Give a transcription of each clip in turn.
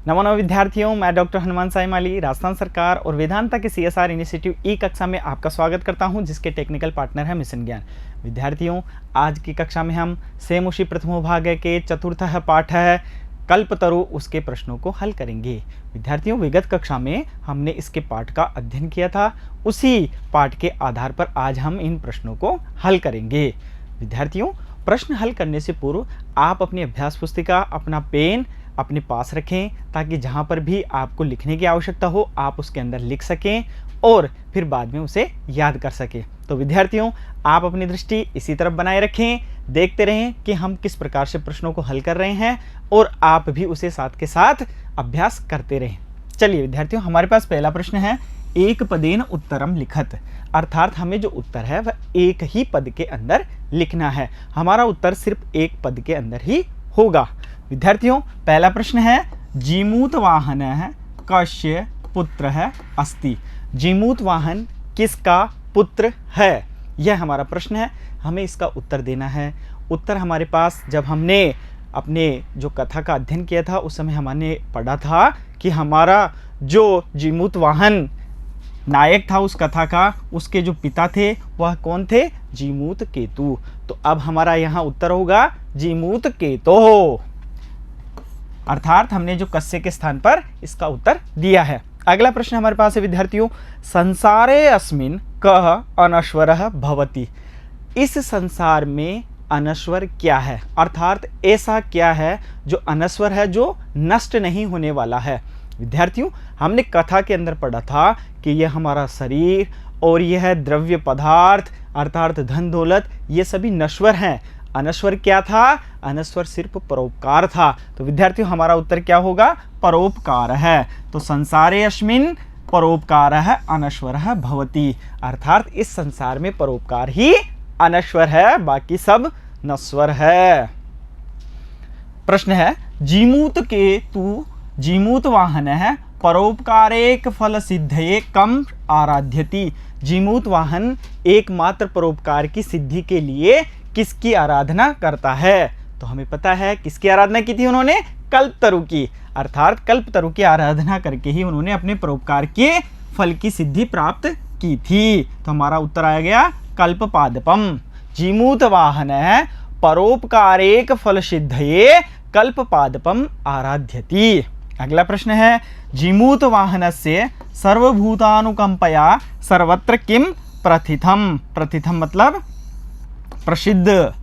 नमो विद्यार्थियों, मैं डॉक्टर हनुमान साई माली राजस्थान सरकार और वेदांता के CSR इनिशिएटिव ई कक्षा में आपका स्वागत करता हूं, जिसके टेक्निकल पार्टनर है मिशन ज्ञान। विद्यार्थियों, आज की कक्षा में हम सेम उसी प्रथमो भाग के चतुर्थ पाठ है कल्पतरु, उसके प्रश्नों को हल करेंगे। विद्यार्थियों, विगत कक्षा में हमने इसके पाठ का अध्ययन किया था, उसी पाठ के आधार पर आज हम इन प्रश्नों को हल करेंगे। विद्यार्थियों, प्रश्न हल करने से पूर्व आप अपनी अभ्यास पुस्तिका, अपना पेन अपने पास रखें, ताकि जहाँ पर भी आपको लिखने की आवश्यकता हो आप उसके अंदर लिख सकें और फिर बाद में उसे याद कर सकें। तो विद्यार्थियों, आप अपनी दृष्टि इसी तरफ बनाए रखें, देखते रहें कि हम किस प्रकार से प्रश्नों को हल कर रहे हैं और आप भी उसे साथ के साथ अभ्यास करते रहें। चलिए विद्यार्थियों, हमारे पास पहला प्रश्न है, एक पदेन उत्तरम लिखत, अर्थात हमें जो उत्तर है वह एक ही पद के अंदर लिखना है। हमारा उत्तर सिर्फ एक पद के अंदर ही होगा। विद्यार्थियों, पहला प्रश्न है, जीमूत वाहन है कस्य पुत्र है अस्ति। जीमूत वाहन किसका पुत्र है, यह हमारा प्रश्न है। हमें इसका उत्तर देना है। उत्तर हमारे पास, जब हमने अपने जो कथा का अध्ययन किया था उस समय हमने पढ़ा था कि हमारा जो जीमूत वाहन नायक था उस कथा का, उसके जो पिता थे वह कौन थे? जीमूत केतु। तो अब हमारा यहाँ उत्तर होगा जीमूत केतो, अर्थात हमने जो कस्य के स्थान पर इसका उत्तर दिया है। अगला प्रश्न हमारे पास है विद्यार्थियों, संसारे अस्मिन् कः अनश्वरः भवति। इस संसार में अनश्वर क्या है, अर्थात ऐसा क्या है जो अनश्वर है, जो नष्ट नहीं होने वाला है। विद्यार्थियों, हमने कथा के अंदर पढ़ा था कि यह हमारा शरीर और यह द्रव्य पदार्थ अर्थात धन दौलत, ये सभी नश्वर हैं। अनश्वर क्या था? अनश्वर सिर्फ परोपकार था। तो विद्यार्थियों, हमारा उत्तर क्या होगा? परोपकार है। तो संसारे अस्मिन् परोपकार है अनश्वर भवति, अर्थात इस संसार में परोपकार ही अनश्वर है, बाकी सब नश्वर है। प्रश्न है, जीमूत केतु जीमूत वाहन है परोपकारेक फल सिद्धये कम आराध्यति। जीमूत वाहन एकमात्र परोपकार की सिद्धि के लिए किसकी आराधना करता है? तो हमें पता है किसकी आराधना की थी उन्होंने? कल्पतरु की, अर्थात कल्पतरु की आराधना करके ही उन्होंने अपने परोपकार के फल की सिद्धि प्राप्त की थी। तो हमारा उत्तर आ गया कल्पपादपम। जीमूत वाहन है परोपकारेक फल सिद्धये कल्पपादपम आराध्यति। अगला प्रश्न है, जीमूत वाहनस्य सर्वभूतानुकंपया सर्वत्र किम प्रथितम। प्रथितम मतलब प्रसिद्ध।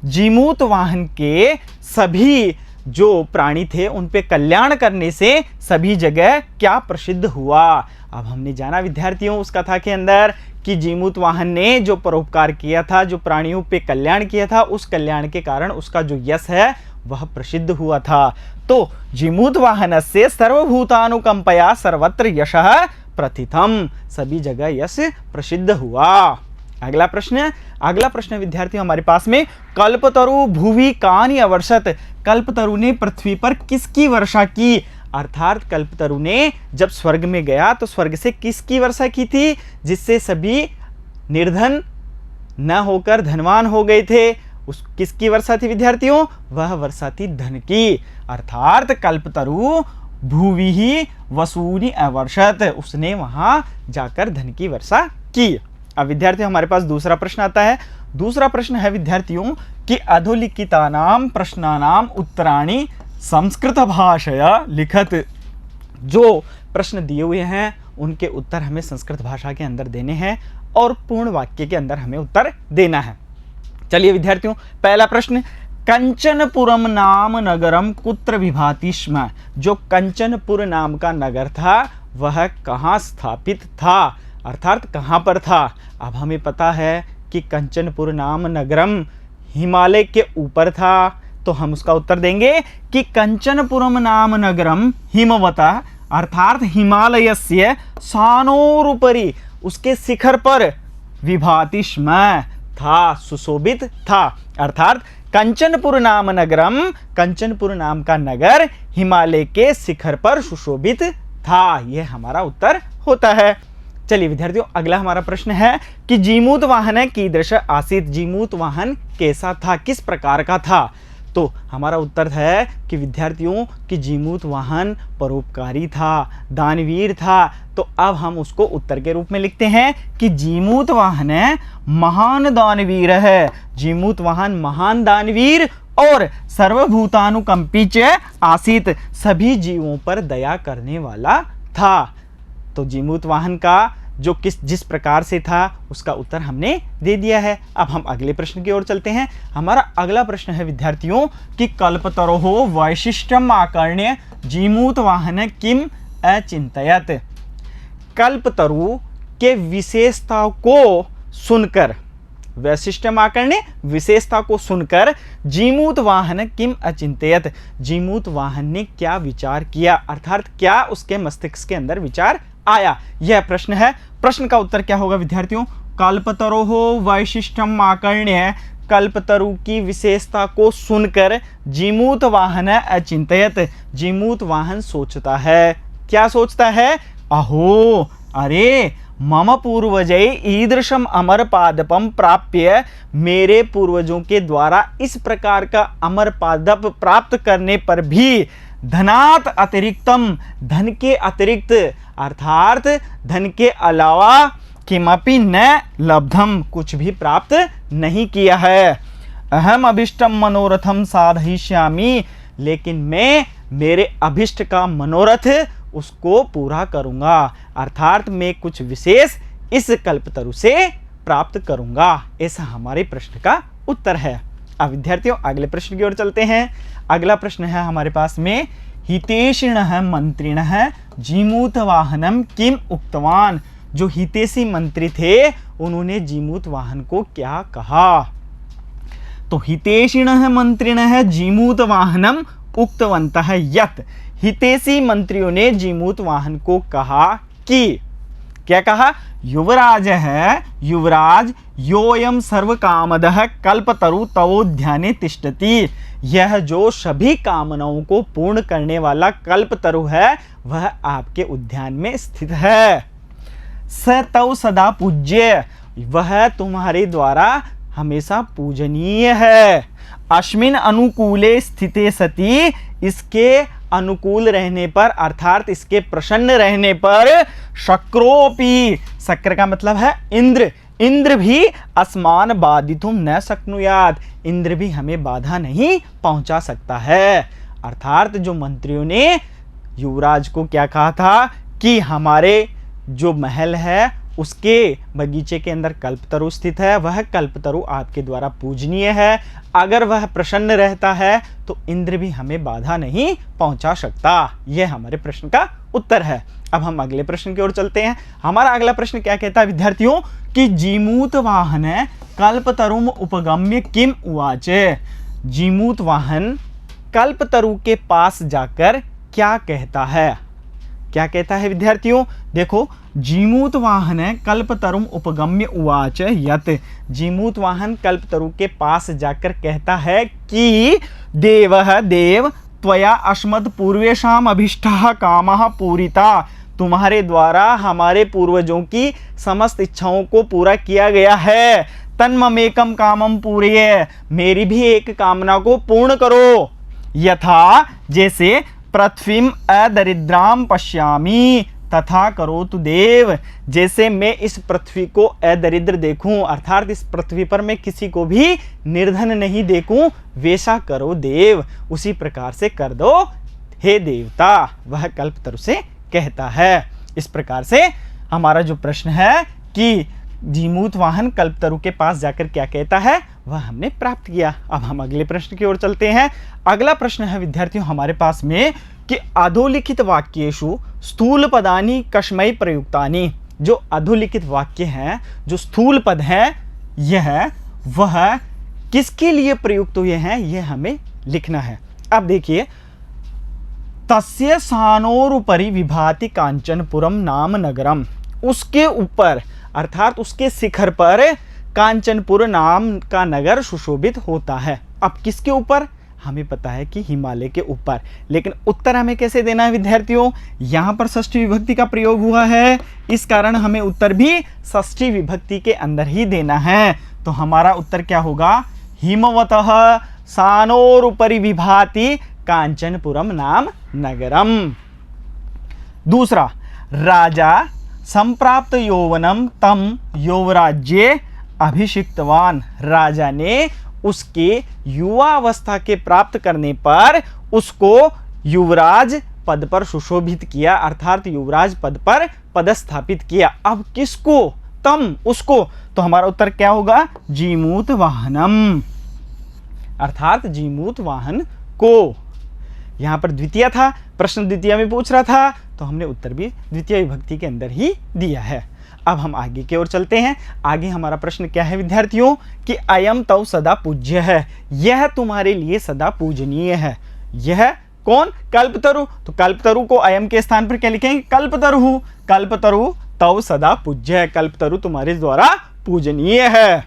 जीमूत वाहन के सभी जो प्राणी थे उन पे कल्याण करने से सभी जगह क्या प्रसिद्ध हुआ। अब हमने जाना विद्यार्थियों उस कथा के अंदर कि जीमूत वाहन ने जो परोपकार किया था, जो प्राणियों पे कल्याण किया था, उस कल्याण के कारण उसका जो यश है वह प्रसिद्ध हुआ था। तो जीमूत वाहन से सर्वभूतानुकंपया सर्वत्र यशः प्रथितम, सभी जगह यश प्रसिद्ध हुआ। अगला प्रश्न विद्यार्थियों हमारे पास में, कल्पतरु भुवि कानि अवर्षत। कल्पतरु ने पृथ्वी पर किसकी वर्षा की, अर्थात कल्पतरु ने जब स्वर्ग में गया तो स्वर्ग से किसकी वर्षा की थी, जिससे सभी निर्धन न होकर धनवान हो गए थे। उस किसकी वर्षा थी विद्यार्थियों? वह वर्षा थी धन की, अर्थात कल्पतरु भूवि ही वसूनि अवर्षत, उसने वहां जाकर धन की वर्षा की। अब विद्यार्थियों हमारे पास दूसरा प्रश्न आता है। दूसरा प्रश्न है विद्यार्थियों कि अधोलिखितानां प्रश्नानां उत्तराणि संस्कृत भाषया लिखत। जो प्रश्न दिए हुए हैं उनके उत्तर हमें संस्कृत भाषा के अंदर देने हैं और पूर्ण वाक्य के अंदर हमें उत्तर देना है। चलिए विद्यार्थियों, पहला प्रश्न, कंचनपुरम नाम नगरम कुत्र विभाति स्म। जो कंचनपुर नाम का नगर था वह कहाँ स्थापित था, अर्थात कहाँ पर था। अब हमें पता है कि कंचनपुर नाम नगरम हिमालय के ऊपर था, तो हम उसका उत्तर देंगे कि कंचनपुरम नाम नगरम हिमवता, अर्थात हिमालयस्य सानोरुपरि, उसके शिखर पर विभाति स्म था, सुशोभित था। अर्थात कंचनपुर नाम नगरम, कंचनपुर नाम का नगर हिमालय के शिखर पर सुशोभित था, यह हमारा उत्तर होता है। चलिए विद्यार्थियों, अगला हमारा प्रश्न है कि जीमूत वाहन कीदृश आसीत। जीमूत वाहन कैसा था, किस प्रकार का था। तो हमारा उत्तर है कि विद्यार्थियों कि जीमूत वाहन परोपकारी था, दानवीर था। तो अब हम उसको उत्तर के रूप में लिखते हैं कि जीमूत वाहन महान दानवीर है। जीमूत वाहन महान दानवीर और सर्वभूतानुकंपी च आसीत, सभी जीवों पर दया करने वाला था। तो जीमूत वाहन का जो जिस प्रकार से था उसका उत्तर हमने दे दिया है। अब हम अगले प्रश्न की ओर चलते हैं। हमारा अगला प्रश्न है विद्यार्थियों कि कल्पतरोः वैशिष्ट्यम आकर्ण्य जीमूत वाहन किम अचिंतयत। कल्पतरु के विशेषता को सुनकर, वैशिष्ट्यम आकर्ण्य विशेषता को सुनकर जीमूत वाहन किम अचिंतयत, जीमूत वाहन ने क्या विचार किया, अर्थात क्या उसके मस्तिष्क के अंदर विचार आया, यह प्रश्न है। प्रश्न का उत्तर क्या होगा विद्यार्थियों? कल्पतरोः वैशिष्ट्यम आकर्ण्य, कल्पतरु की विशेषता को सुनकर जीमूत वाहन अचिंतयत, जीमूत वाहन सोचता है। क्या सोचता है? अहो, अरे मम पूर्वजय ईदृशम अमर पादपम प्राप्य, मेरे पूर्वजों के द्वारा इस प्रकार का अमर पादप प्राप्त करने पर भी धनात अतिरिक्तम, धन के अतिरिक्त अर्थात धन के अलावा किमपि न लब्धम, कुछ भी प्राप्त नहीं किया है। अहम अभिष्टम मनोरथम साधयिष्यामि, लेकिन मैं मेरे अभिष्ट का मनोरथ उसको पूरा करूंगा, अर्थात मैं कुछ विशेष इस कल्पतरु से प्राप्त करूंगा। ऐसा हमारे प्रश्न का उत्तर है। अब विद्यार्थियों अगले प्रश्न की ओर चलते हैं। अगला प्रश्न है हमारे पास में हितेशिणः मंत्रिणः जीमूत वाहनम किम उक्तवान। जो हितेशी मंत्री थे उन्होंने जीमूत वाहन को क्या कहा? तो हितेशिणः मंत्रिणः जीमूत वाहनम उक्तवन्तः यत्, हितेशी मंत्रियों ने जीमूत वाहन को कहा कि, क्या कहा? युवराज है, युवराज योयम सर्वकामदः कल्पतरु तवोद्याने तिष्ठति, यह जो सभी कामनाओं को पूर्ण करने वाला कल्पतरु है वह आपके उद्यान में स्थित है। स तव सदा पूज्य, वह तुम्हारे द्वारा हमेशा पूजनीय है। अस्मिन् अनुकूले स्थिते सति, इसके अनुकूल रहने पर अर्थात इसके प्रसन्न रहने पर शक्रोपि, शक्र का मतलब है इंद्र, इंद्र भी अस्मान बाधितुम न शक्नुयात्, इंद्र भी हमें बाधा नहीं पहुंचा सकता है। अर्थात जो मंत्रियों ने युवराज को क्या कहा था कि हमारे जो महल है उसके बगीचे के अंदर कल्पतरु स्थित है, वह कल्पतरु आपके द्वारा पूजनीय है, अगर वह प्रसन्न रहता है तो इंद्र भी हमें बाधा नहीं पहुंचा सकता। यह हमारे प्रश्न का उत्तर है। अब हम अगले प्रश्न की ओर चलते हैं। हमारा अगला प्रश्न क्या कहता है विद्यार्थियों कि जीमूत वाहन कल्पतरुम उपगम्य किम उवाच। जीमूत वाहन कल्पतरु के पास जाकर क्या कहता है? क्या कहता है विद्यार्थियों? देखो, जीमूत वाहन कल्पतरुम उपगम्य उवाच यत्, जीमूत वाहन कल्पतरु के पास जाकर कहता है कि देवः देव त्वया अस्मद् पूर्वेषाम अभीष्टः कामः पूरिता, तुम्हारे द्वारा हमारे पूर्वजों की समस्त इच्छाओं को पूरा किया गया है। तन्ममेकम कामम पूरय, मेरी भी एक कामना को पूर्ण करो। यथा, जैसे पृथ्वीम अदरिद्राम पश्यामि तथा करोतु देव, जैसे मैं इस पृथ्वी को अदरिद्र देखूं अर्थात इस पृथ्वी पर मैं किसी को भी निर्धन नहीं देखूं, वैसा करो देव, उसी प्रकार से कर दो हे देवता, वह कल्पतरु से कहता है। इस प्रकार से हमारा जो प्रश्न है कि जीमूत वाहन कल्पतरु के पास जाकर क्या कहता है वह हमने प्राप्त किया। अब हम अगले प्रश्न की ओर चलते हैं। अगला प्रश्न है विद्यार्थियों हमारे पास में कि अधोलिखित वाक्येषु स्थूल पदानि कस्मै प्रयुक्तानि। जो अधोलिखित वाक्य हैं, जो स्थूल पद हैं, यह वह किसके लिए प्रयुक्त हुए हैं यह हमें लिखना है। अब देखिए, तस्य सानोरुपरि विभाति कांचनपुरम नाम नगरम, उसके ऊपर अर्थात उसके शिखर पर कांचनपुर नाम का नगर सुशोभित होता है। अब किसके ऊपर? हमें पता है कि हिमालय के ऊपर, लेकिन उत्तर हमें कैसे देना है विद्यार्थियों? यहाँ पर षष्ठी विभक्ति का प्रयोग हुआ है, इस कारण हमें उत्तर भी षष्ठी विभक्ति के अंदर ही देना है। तो हमारा उत्तर क्या होगा? हिमवतः सानोरुपरि विभाति कांचनपुरम नाम नगरम। दूसरा, राजा संप्राप्त यौवनम तम यौवराज्ये अभिषिक्तवान। राजा ने उसके युवा अवस्था के प्राप्त करने पर उसको युवराज पद पर सुशोभित किया, अर्थात युवराज पद पर पदस्थापित किया। अब किसको? तम, उसको। तो हमारा उत्तर क्या होगा? जीमूत वाहनम, अर्थात जीमूत वाहन को। यहां पर द्वितीय था, प्रश्न द्वितीय में पूछ रहा था, तो हमने उत्तर भी द्वितीय विभक्ति के अंदर ही दिया है। अब हम आगे की ओर चलते हैं। आगे हमारा प्रश्न क्या है विद्यार्थियों कि अयम तव सदा पूज्य है, यह तुम्हारे लिए सदा पूजनीय है। यह कौन? कल्पतरु। तो कल्पतरु को अयम के स्थान पर क्या लिखेंगे? कल्पतरु। कल्पतरु तव सदा पूज्य है, कल्पतरु तुम्हारे द्वारा पूजनीय है।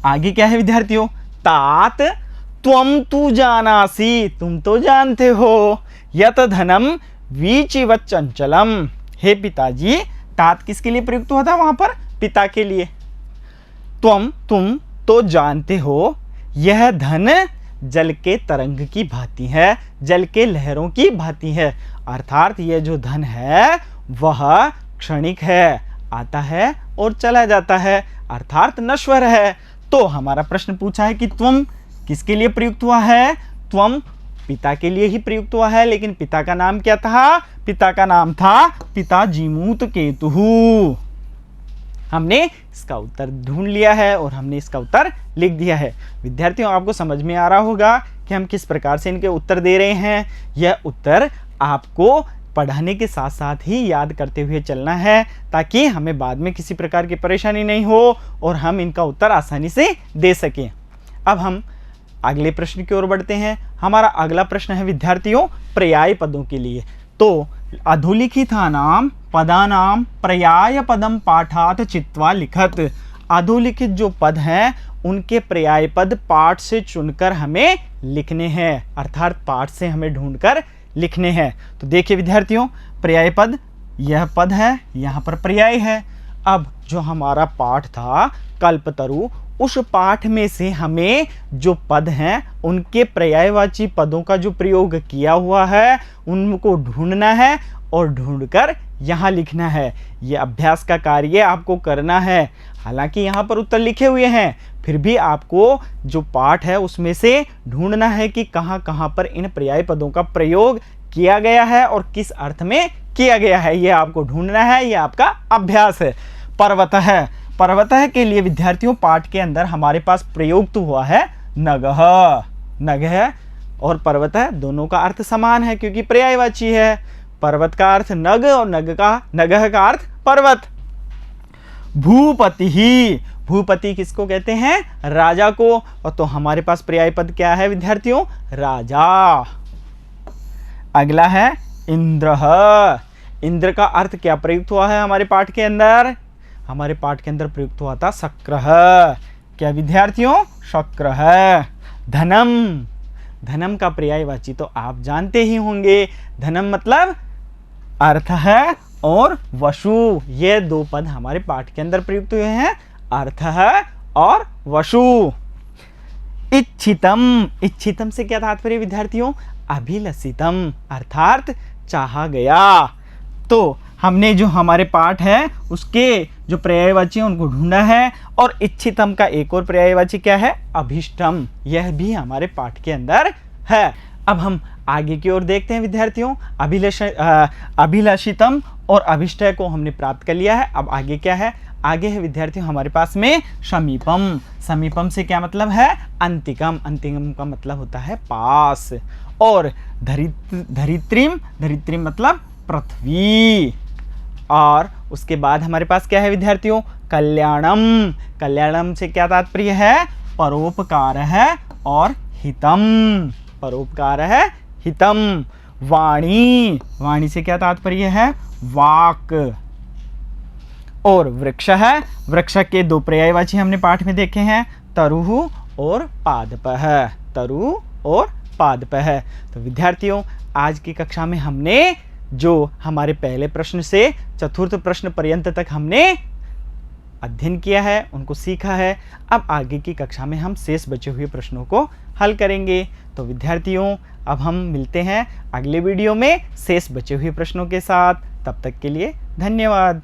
आगे क्या है विद्यार्थियों? तात त्वम तु जानासी, तुम तो जानते हो, यत धनम वीचिवत चंचलम। हे पिताजी, तात किसके लिए प्रयुक्त हुआ था वहां पर? पिता के लिए। तुम तो जानते हो, यह धन जल के तरंग की भांति है, जल के लहरों की भांति है। अर्थात यह जो धन है वह क्षणिक है, आता है और चला जाता है, अर्थात नश्वर है। तो हमारा प्रश्न पूछा है कि त्वम किसके लिए प्रयुक्त हुआ है? त्वम पिता के लिए ही प्रयुक्त हुआ है, लेकिन पिता का नाम क्या था? पिता का नाम था पिता जीमूत केतु। हमने इसका उत्तर ढूंढ लिया है और हमने इसका उत्तर लिख दिया है। विद्यार्थियों, आपको समझ में आ रहा होगा कि हम किस प्रकार से इनके उत्तर दे रहे हैं। यह उत्तर आपको पढ़ाने के साथ साथ ही याद करते हुए चलना है, ताकि हमें बाद में किसी प्रकार की परेशानी नहीं हो और हम इनका उत्तर आसानी से दे सकें। अब हम अगले प्रश्न की ओर बढ़ते हैं। हमारा अगला प्रश्न है विद्यार्थियों पर्याय पदों के लिए। तो अधोलिखितानाम पदानाम पर्याय पदम पाठात चित्वा लिखत। अधोलिखित जो पद हैं उनके पर्याय पद पाठ से चुनकर हमें लिखने हैं, अर्थात पाठ से हमें ढूंढकर लिखने हैं। तो देखिए विद्यार्थियों, पर्याय पद यह पद है, यहाँ पर पर्याय है। अब जो हमारा पाठ था कल्पतरु, उस पाठ में से हमें जो पद हैं उनके पर्यायवाची पदों का जो प्रयोग किया हुआ है उनको ढूंढना है और ढूंढकर यहाँ लिखना है। ये अभ्यास का कार्य आपको करना है। हालांकि यहाँ पर उत्तर लिखे हुए हैं, फिर भी आपको जो पाठ है उसमें से ढूंढना है कि कहाँ कहाँ पर इन पर्याय पदों का प्रयोग किया गया है और किस अर्थ में किया गया है, ये आपको ढूंढना है। ये आपका अभ्यास है। पर्वतः, पर्वतः के लिए विद्यार्थियों पाठ के अंदर हमारे पास प्रयोग तो हुआ है नगः। नगः और पर्वतः दोनों का अर्थ समान है क्योंकि पर्यायवाची है। पर्वत का अर्थ नग और नगः का अर्थ पर्वत। भूपति ही, भूपति किसको कहते हैं? राजा को। और तो हमारे पास पर्याय पद क्या है विद्यार्थियों? राजा। अगला है इंद्रः। इंद्र का अर्थ क्या प्रयुक्त हुआ है हमारे पाठ के अंदर? हमारे पाठ के अंदर प्रयुक्त हुआ था शक्रः। क्या विद्यार्थियों? शक्रः। धनम, धनम का पर्यायवाची तो आप जानते ही होंगे। धनम मतलब अर्थ है और वशु, ये दो पद हमारे पाठ के अंदर प्रयुक्त हुए हैं, अर्थ है और वशु। इच्छितम, इच्छितम से क्या तात्पर्य विद्यार्थियों? अभिलषितम, अर्थात चाहा गया। तो हमने जो हमारे पाठ है उसके जो पर्यायवाची हैं उनको ढूंढा है। और इच्छितम का एक और पर्यायवाची क्या है? अभिष्टम, यह भी हमारे पाठ के अंदर है। अब हम आगे की ओर देखते हैं विद्यार्थियों। अभिलषितम और अभिष्ट को हमने प्राप्त कर लिया है। अब आगे क्या है? आगे है विद्यार्थियों हमारे पास में समीपम। समीपम से क्या मतलब है? अंतिकम। अंतिकम का मतलब होता है पास। और धरित्रीम, धरित्रीम मतलब पृथ्वी। और उसके बाद हमारे पास क्या है विद्यार्थियों? कल्याणम। कल्याणम से क्या तात्पर्य है? परोपकार है और हितम। परोपकार है, हितम। वाणी, वाणी से क्या तात्पर्य है? वाक। और वृक्ष है, वृक्ष के दो पर्यायवाची हमने पाठ में देखे हैं, तरुः और पादपः। तरु और पादपः। तो विद्यार्थियों आज की कक्षा में हमने जो हमारे पहले प्रश्न से चतुर्थ प्रश्न पर्यंत तक हमने अध्ययन किया है, उनको सीखा है। अब आगे की कक्षा में हम शेष बचे हुए प्रश्नों को हल करेंगे। तो विद्यार्थियों, अब हम मिलते हैं अगले वीडियो में शेष बचे हुए प्रश्नों के साथ। तब तक के लिए धन्यवाद।